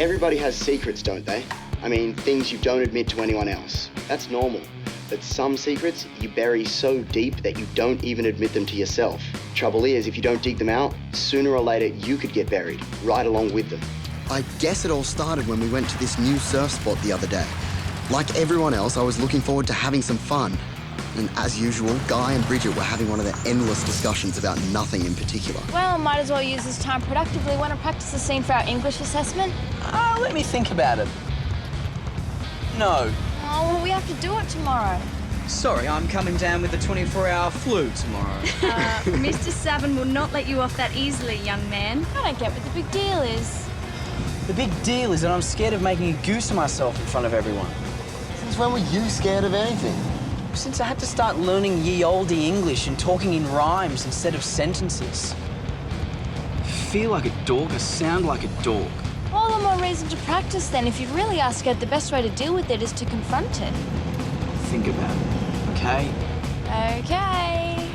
Everybody has secrets, don't they? I mean, things you don't admit to anyone else. That's normal. But some secrets you bury so deep that you don't even admit them to yourself. Trouble is, if you don't dig them out, sooner or later you could get buried, right along with them. I guess it all started when we went to this new surf spot the other day. Like everyone else, I was looking forward to having some fun. And as usual, Guy and Bridget were having one of their endless discussions about nothing in particular. Well, might as well use this time productively. Want to practice the scene for our English assessment? Let me think about it. No. Oh, well, we have to do it tomorrow. Sorry, I'm coming down with a 24-hour flu tomorrow. Mr. Savin will not let you off that easily, young man. I don't get what the big deal is. The big deal is that I'm scared of making a goose of myself in front of everyone. Since when were you scared of anything? Since I had to start learning ye olde English and talking in rhymes instead of sentences. Feel like a dork, I sound like a dork. All the more reason to practice then. If you really are scared, the best way to deal with it is to confront it. Think about it, okay? Okay.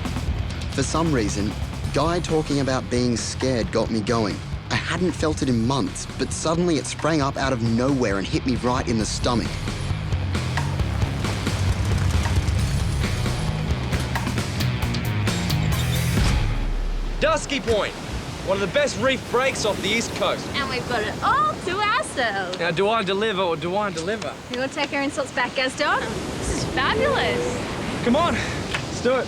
For some reason, Guy talking about being scared got me going. I hadn't felt it in months, but suddenly it sprang up out of nowhere and hit me right in the stomach. Dusky Point, one of the best reef breaks off the East Coast. And we've got it all to ourselves. Now, do I deliver or do I deliver? You want to take our insults back, Gaston? This is fabulous. Come on, let's do it.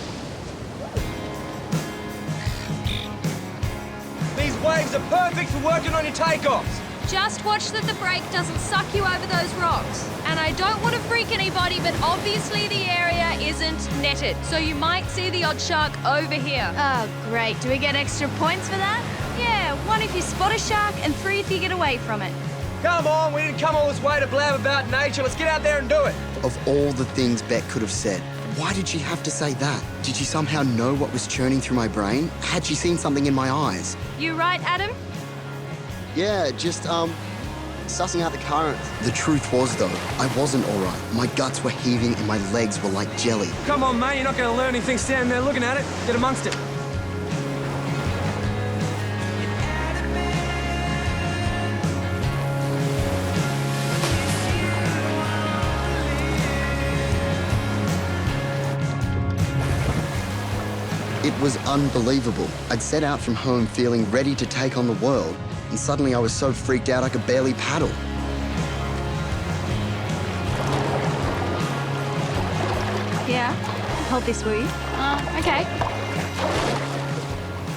These waves are perfect for working on your takeoffs. Just watch that the break doesn't suck you over those rocks. And I don't want to freak anybody, but obviously the area isn't netted. So you might see the odd shark over here. Oh, great. Do we get extra points for that? Yeah, 1 if you spot a shark and 3 if you get away from it. Come on, we didn't come all this way to blab about nature. Let's get out there and do it. Of all the things Beck could have said, why did she have to say that? Did she somehow know what was churning through my brain? Had she seen something in my eyes? You right, Adam? Yeah, just, sussing out the current. The truth was, though, I wasn't all right. My guts were heaving and my legs were like jelly. Come on, mate, you're not going to learn anything standing there looking at it. Get amongst it. It was unbelievable. I'd set out from home feeling ready to take on the world, and suddenly I was so freaked out I could barely paddle. Yeah, hold this for you. Okay.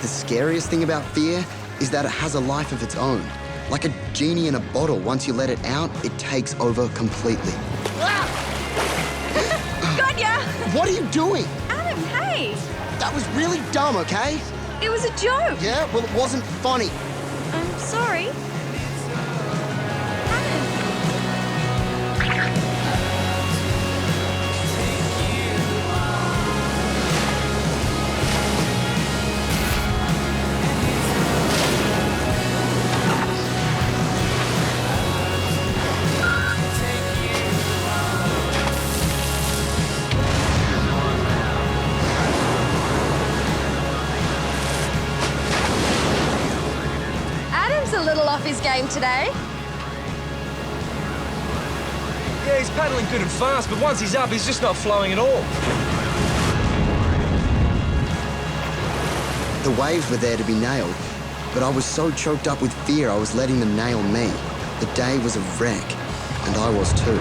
The scariest thing about fear is that it has a life of its own. Like a genie in a bottle, once you let it out, it takes over completely. Got ya! What are you doing? Adam, hey! That was really dumb, okay? It was a joke. Yeah, well, it wasn't funny. I'm sorry. Off his game today. Yeah, he's paddling good and fast, but once he's up, he's just not flowing at all. The waves were there to be nailed, but I was so choked up with fear I was letting them nail me. The day was a wreck, and I was too.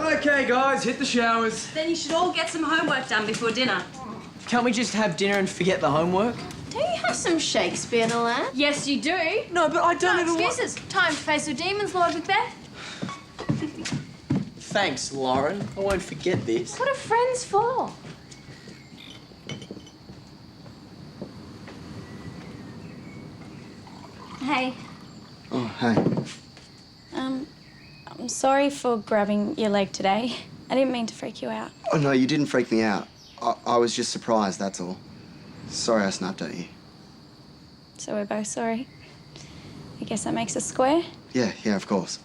Okay, guys, hit the showers. Then you should all get some homework done before dinner. Can't we just have dinner and forget the homework? Do you have some Shakespeare to learn? Yes, you do. No, but I don't even want... Excuses. Time to face the demons, Lord Macbeth. Thanks, Lauren. I won't forget this. What are friends for? Hey. Oh, hey. I'm sorry for grabbing your leg today. I didn't mean to freak you out. Oh, no, you didn't freak me out. I was just surprised, that's all. Sorry I snapped at you. So we're both sorry. I guess that makes us square? Yeah, of course.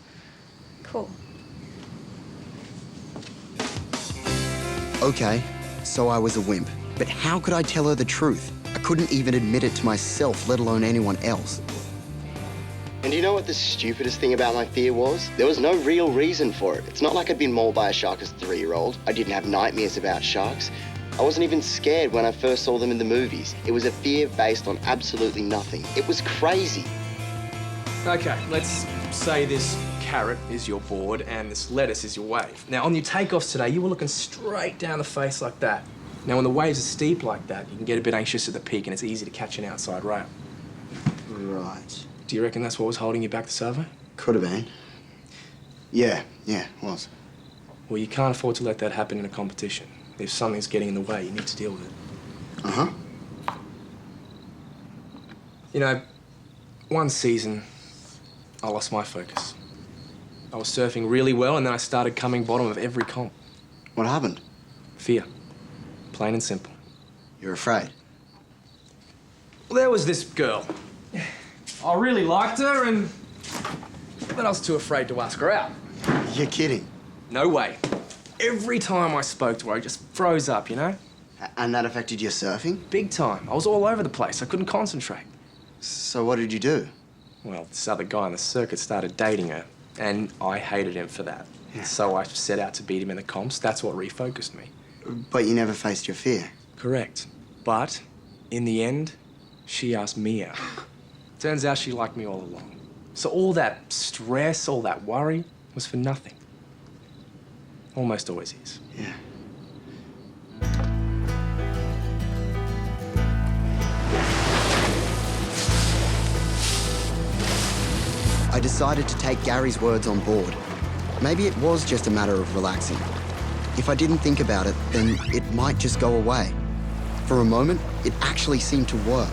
Cool. Okay, so I was a wimp. But how could I tell her the truth? A couldn't even admit it to myself, let alone anyone else. And you know what the stupidest thing about my fear was? There was no real reason for it. It's not like I'd been mauled by a shark as a 3-year-old. I didn't have nightmares about sharks. I wasn't even scared when I first saw them in the movies. It was a fear based on absolutely nothing. It was crazy. Okay, let's say this carrot is your board and this lettuce is your wave. Now, on your takeoffs today, you were looking straight down the face like that. Now, when the waves are steep like that, you can get a bit anxious at the peak and it's easy to catch an outside rail. Right. Do you reckon that's what was holding you back to survey? Could have been. Yeah, it was. Well, you can't afford to let that happen in a competition. If something's getting in the way, you need to deal with it. Uh-huh. You know, one season, I lost my focus. I was surfing really well, and then I started coming bottom of every comp. What happened? Fear. Plain and simple. You're afraid? Well, there was this girl. I really liked her, but I was too afraid to ask her out. You're kidding. No way. Every time I spoke to her, I just froze up, you know? And that affected your surfing? Big time. I was all over the place. I couldn't concentrate. So what did you do? Well, this other guy on the circuit started dating her, and I hated him for that. Yeah. So I set out to beat him in the comps. That's what refocused me. But you never faced your fear? Correct. But in the end, she asked me out. Turns out she liked me all along. So all that stress, all that worry was for nothing. Almost always is. Yeah. I decided to take Gary's words on board. Maybe it was just a matter of relaxing. If I didn't think about it, then it might just go away. For a moment, it actually seemed to work.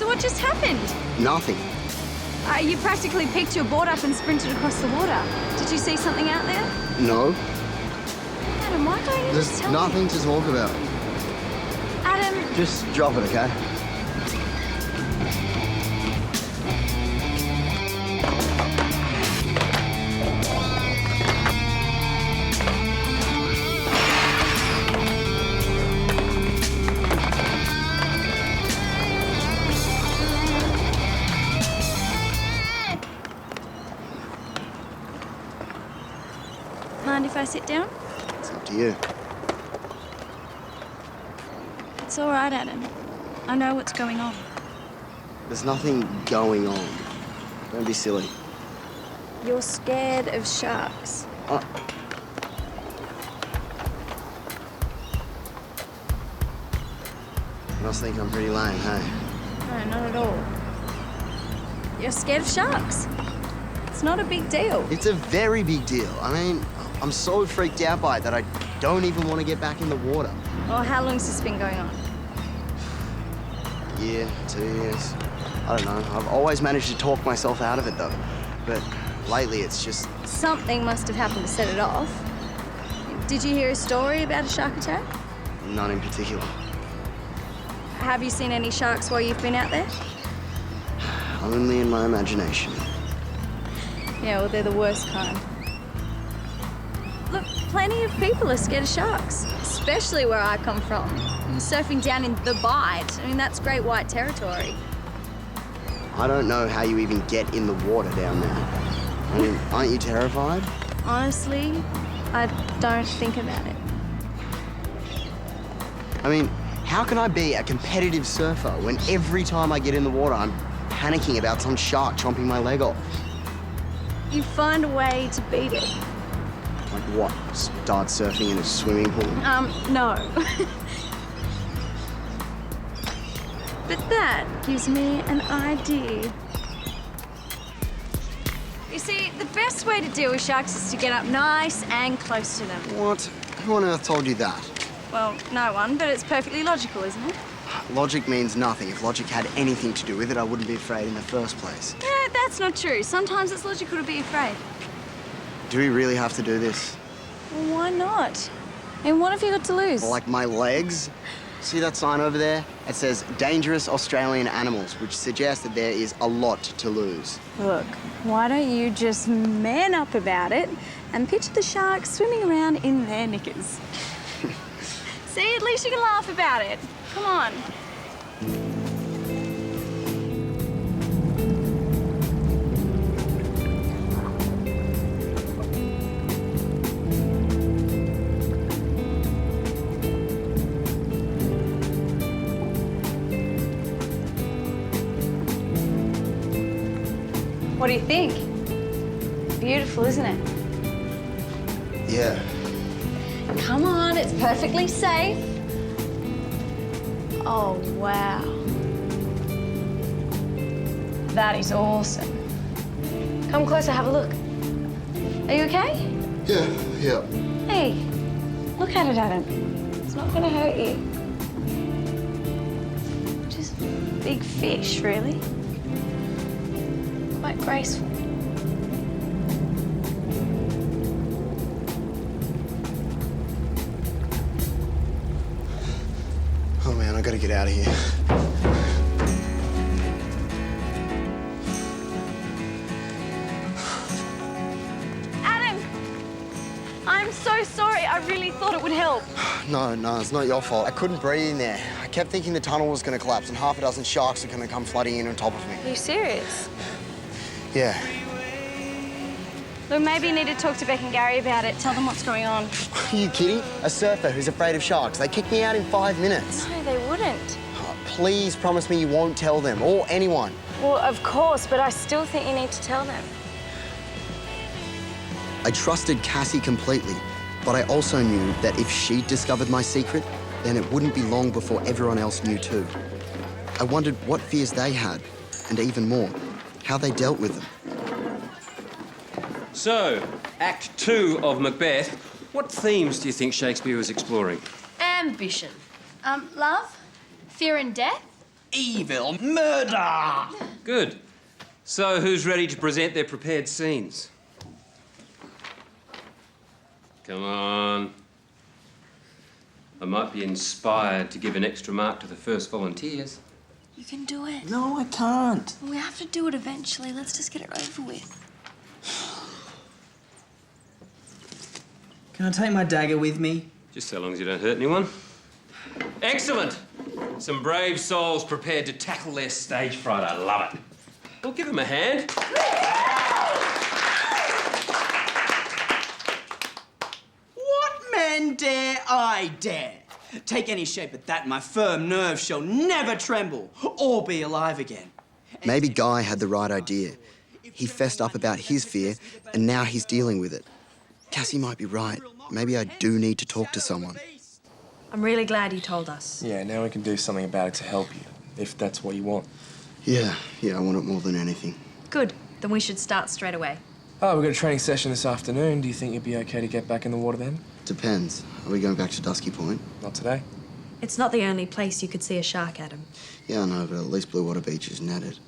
What just happened? Nothing. You practically picked your board up and sprinted across the water. Did you see something out there? No. Adam, why don't you just There's tell me? nothing to talk about. Adam, Just drop it, okay? mind if I sit down? It's up to you. It's all right, Adam. I know what's going on. There's nothing going on. Don't be silly. You're scared of sharks. You must think I'm pretty lame, hey? No, not at all. You're scared of sharks. It's not a big deal. It's a very big deal. I mean, I'm so freaked out by it that I don't even want to get back in the water. Well, how long's this been going on? A year, 2 years. I don't know. I've always managed to talk myself out of it, though. But lately, it's just... Something must have happened to set it off. Did you hear a story about a shark attack? none in particular. Have you seen any sharks while you've been out there? Only in my imagination. Yeah, well, they're the worst kind. Look, plenty of people are scared of sharks, especially where I come from. Surfing down in the Bight, I mean, that's great white territory. I don't know how you even get in the water down there. I mean, aren't you terrified? Honestly, I don't think about it. I mean, how can I be a competitive surfer when every time I get in the water, I'm panicking about some shark chomping my leg off? You find a way to beat it. Like what? Start surfing in a swimming pool? No. But that gives me an idea. You see, the best way to deal with sharks is to get up nice and close to them. What? Who on earth told you that? Well, no one, but it's perfectly logical, isn't it? Logic means nothing. If logic had anything to do with it, I wouldn't be afraid in the first place. Yeah, that's not true. Sometimes it's logical to be afraid. Do we really have to do this? Well, why not? And what have you got to lose? Like my legs. See that sign over there? It says dangerous Australian animals, which suggests that there is a lot to lose. Look, why don't you just man up about it and picture the sharks swimming around in their knickers? See, at least you can laugh about it. Come on. What do you think? Beautiful, isn't it? Yeah. Come on, it's perfectly safe. Oh, wow. That is awesome. Come closer, have a look. Are you okay? Yeah. Hey, look at it, Adam. It's not gonna hurt you. Just big fish, really. Quite graceful. Oh man, I gotta get out of here. Adam! I'm so sorry. I really thought it would help. No, it's not your fault. I couldn't breathe in there. I kept thinking the tunnel was gonna collapse and half a dozen sharks are gonna come flooding in on top of me. Are you serious? Yeah. Look, maybe you need to talk to Beck and Gary about it. Tell them what's going on. Are you kidding? A surfer who's afraid of sharks. They kicked me out in 5 minutes. No, they wouldn't. Oh, please promise me you won't tell them, or anyone. Well, of course, but I still think you need to tell them. I trusted Cassie completely, but I also knew that if she'd discovered my secret, then it wouldn't be long before everyone else knew too. I wondered what fears they had, and even more, how they dealt with them. So, Act 2 of Macbeth. What themes do you think Shakespeare was exploring? Ambition. Love? Fear and death? Evil. Murder. Good. So, who's ready to present their prepared scenes? Come on. I might be inspired to give an extra mark to the first volunteers. You can do it. No, I can't. We have to do it eventually. Let's just get it over with. Can I take my dagger with me? Just so long as you don't hurt anyone. Excellent! Some brave souls prepared to tackle their stage fright. I love it. Well, give them a hand. What man dare I dare? Take any shape but that, my firm nerves shall never tremble or be alive again. Maybe Guy had the right idea. He fessed up about his fear, and now he's dealing with it. Cassie might be right. Maybe I do need to talk to someone. I'm really glad you told us. Yeah, now we can do something about it to help you, if that's what you want. Yeah, I want it more than anything. Good. Then we should start straight away. Oh, we've got a training session this afternoon. Do you think you'd be okay to get back in the water then? Depends. Are we going back to Dusky Point? Not today. It's not the only place you could see a shark, Adam. Yeah, I know, but at least Blue Water Beach is netted.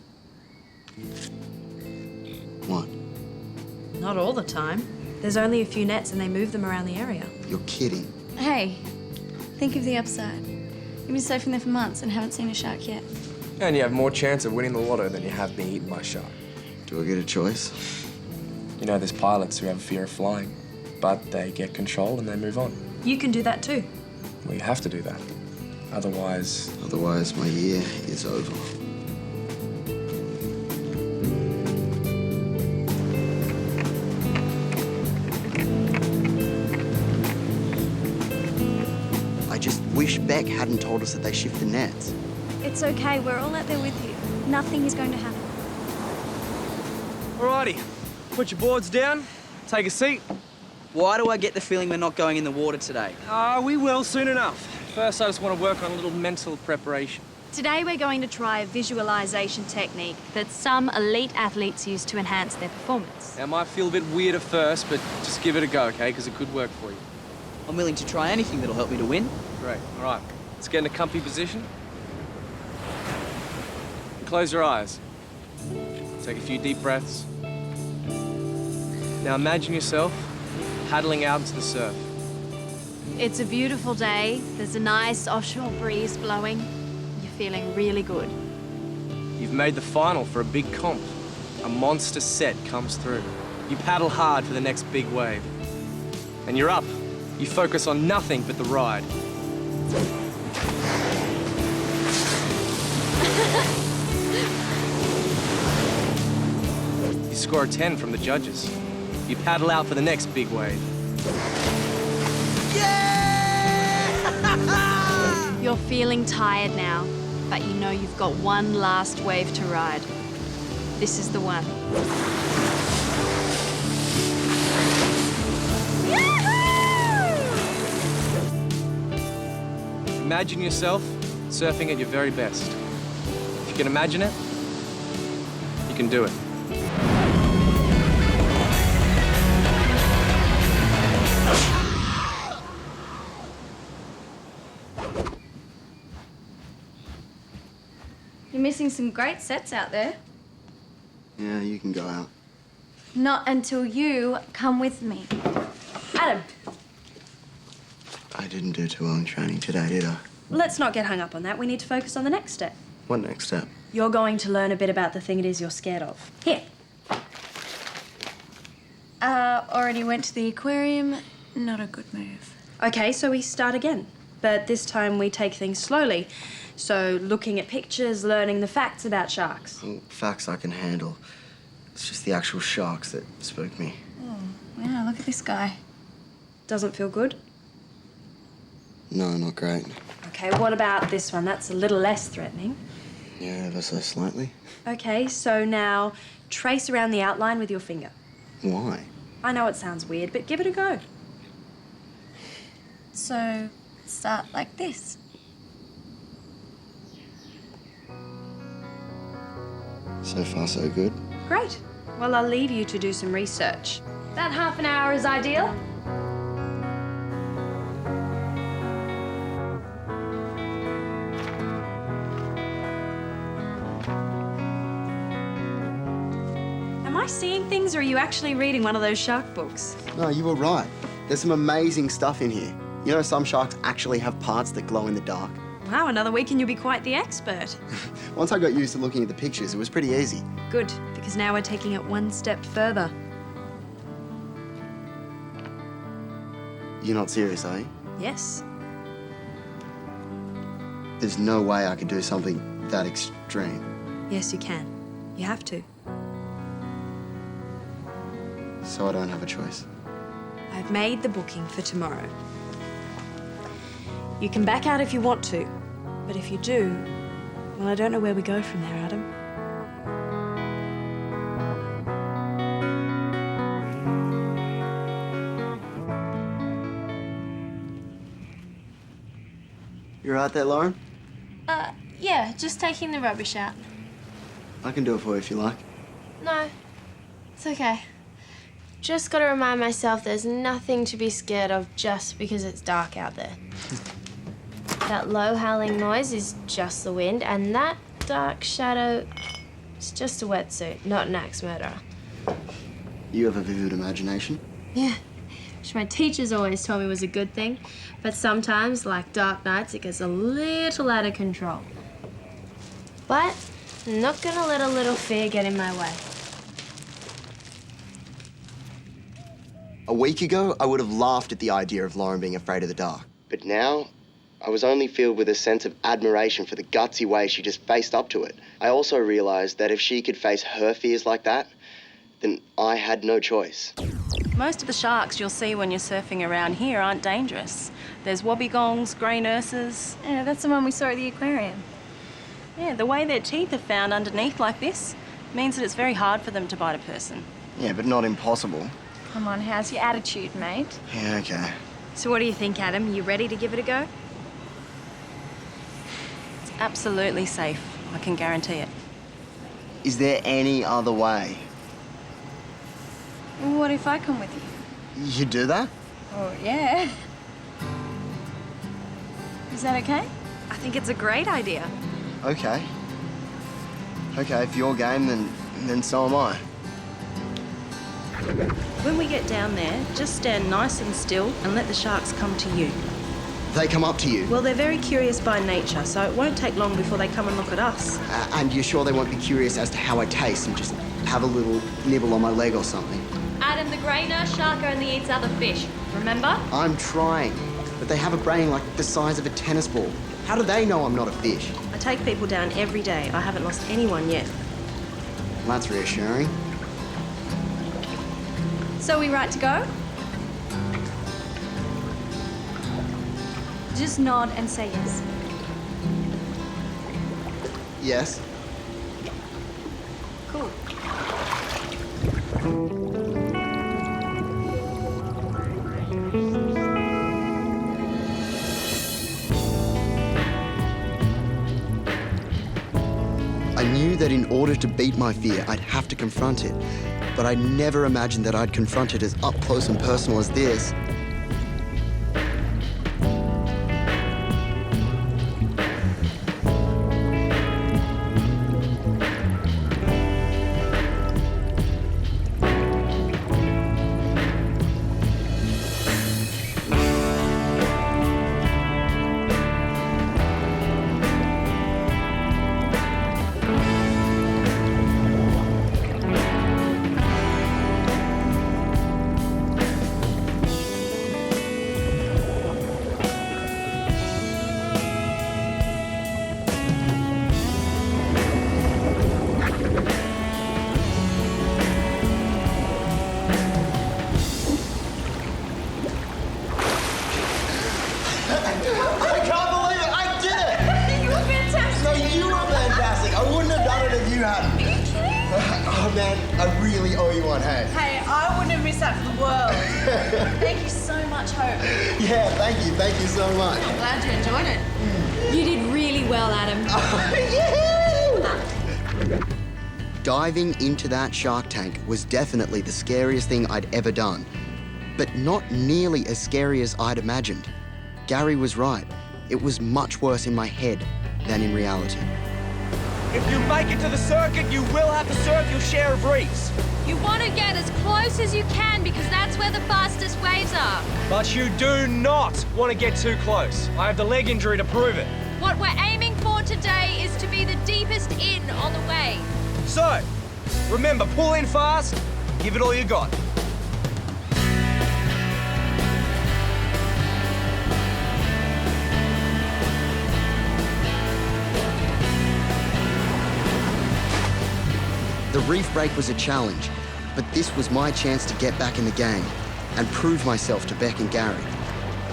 What? Not all the time. There's only a few nets and they move them around the area. You're kidding. Hey, think of the upside. You've been surfing there for months and haven't seen a shark yet. And you have more chance of winning the lotto than you have being eaten by a shark. Do I get a choice? You know, there's pilots who have a fear of flying, but they get control and they move on. You can do that too. Well, you have to do that. Otherwise... Otherwise, my year is over. I just wish Beck hadn't told us that they shift the nets. It's okay. We're all out there with you. Nothing is going to happen. Alrighty, put your boards down, take a seat. Why do I get the feeling we're not going in the water today? We will soon enough. First, I just want to work on a little mental preparation. Today we're going to try a visualization technique that some elite athletes use to enhance their performance. Now, it might feel a bit weird at first, but just give it a go, okay? Because it could work for you. I'm willing to try anything that'll help me to win. Great, all right. Let's get in a comfy position. Close your eyes. Take a few deep breaths. Now imagine yourself paddling out into the surf. It's a beautiful day. There's a nice offshore breeze blowing. You're feeling really good. You've made the final for a big comp. A monster set comes through. You paddle hard for the next big wave. And you're up. You focus on nothing but the ride. You score a 10 from the judges. You paddle out for the next big wave. You're feeling tired now, but you know you've got one last wave to ride. This is the one. Imagine yourself surfing at your very best. If you can imagine it, you can do it. You're missing some great sets out there. Yeah, you can go out. Not until you come with me. Adam, I didn't do too well in training today, did I? Let's not get hung up on that. We need to focus on the next step. What next step? You're going to learn a bit about the thing it is you're scared of. Here. already went to the aquarium. Not a good move. Okay, so we start again. But this time we take things slowly. So looking at pictures, learning the facts about sharks. Well, facts I can handle. It's just the actual sharks that spook me. Oh, wow, look at this guy. Doesn't feel good? No, not great. Okay, what about this one? That's a little less threatening. Yeah, ever so slightly. Okay, so now trace around the outline with your finger. Why? I know it sounds weird, but give it a go. So, start like this. So far, so good. Great. Well, I'll leave you to do some research. That half an hour is ideal. Am I seeing things, or are you actually reading one of those shark books? No, you were right. There's some amazing stuff in here. You know, some sharks actually have parts that glow in the dark. Wow, another week and you'll be quite the expert. Once I got used to looking at the pictures, it was pretty easy. Good, because now we're taking it one step further. You're not serious, are you? Yes. There's no way I could do something that extreme. Yes, you can. You have to. So I don't have a choice. I've made the booking for tomorrow. You can back out if you want to, but if you do, well, I don't know where we go from there, Adam. You right there, Lauren? Yeah, just taking the rubbish out. I can do it for you if you like. No, it's okay. Just gotta remind myself there's nothing to be scared of just because it's dark out there. That low howling noise is just the wind, and that dark shadow is just a wetsuit, not an axe murderer. You have a vivid imagination. Yeah, which my teachers always told me was a good thing, but sometimes, like dark nights, it gets a little out of control. But I'm not gonna let a little fear get in my way. A week ago, I would have laughed at the idea of Lauren being afraid of the dark. But now, I was only filled with a sense of admiration for the gutsy way she just faced up to it. I also realised that if she could face her fears like that, then I had no choice. Most of the sharks you'll see when you're surfing around here aren't dangerous. There's wobbegongs, grey nurses. Yeah, that's the one we saw at the aquarium. Yeah, the way their teeth are found underneath like this means that it's very hard for them to bite a person. Yeah, but not impossible. Come on, how's your attitude, mate? Yeah, okay. So what do you think, Adam? You ready to give it a go? It's absolutely safe, I can guarantee it. Is there any other way? What if I come with you? You do that? Oh, yeah. Is that okay? I think it's a great idea. Okay. Okay, if you're game, then so am I. When we get down there, just stand nice and still and let the sharks come to you. They come up to you. Well, they're very curious by nature, so it won't take long before they come and look at us. And you're sure they won't be curious as to how I taste and just have a little nibble on my leg or something? Adam, the grey nurse shark only eats other fish, remember? I'm trying, but they have a brain like the size of a tennis ball. How do they know I'm not a fish? I take people down every day. I haven't lost anyone yet. Well, that's reassuring. So we right to go? Just nod and say yes. Yes. Cool. I knew that in order to beat my fear, I'd have to confront it. But I never imagined that I'd confront it as up close and personal as this. Diving into that shark tank was definitely the scariest thing I'd ever done, but not nearly as scary as I'd imagined. Gary was right. It was much worse in my head than in reality. If you make it to the circuit, you will have to surf your share of reefs. You want to get as close as you can because that's where the fastest waves are. But you do not want to get too close. I have the leg injury to prove it. What we're aiming for today is to be the deepest in on the wave. So, remember, pull in fast, give it all you got. The reef break was a challenge, but this was my chance to get back in the game and prove myself to Beck and Gary.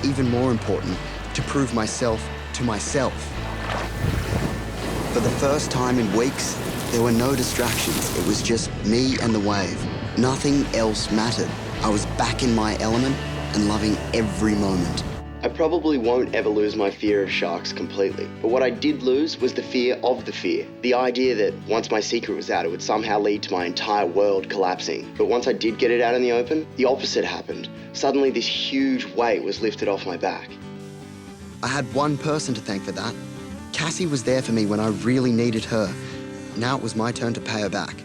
Even more important, to prove myself to myself. For the first time in weeks, there were no distractions. It was just me and the wave. Nothing else mattered. I was back in my element and loving every moment. I probably won't ever lose my fear of sharks completely, but what I did lose was the fear of the fear. The idea that once my secret was out, it would somehow lead to my entire world collapsing. But once I did get it out in the open, the opposite happened. Suddenly this huge weight was lifted off my back. I had one person to thank for that. Cassie was there for me when I really needed her. Now it was my turn to pay her back.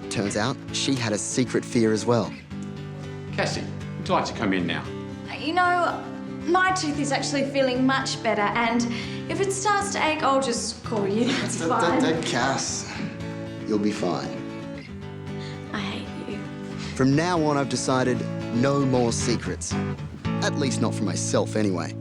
Turns out she had a secret fear as well. Cassie, would you like to come in now? You know, my tooth is actually feeling much better, and if it starts to ache, I'll just call you. That's fine. Cass, you'll be fine. I hate you. From now on, I've decided no more secrets. At least not for myself, anyway.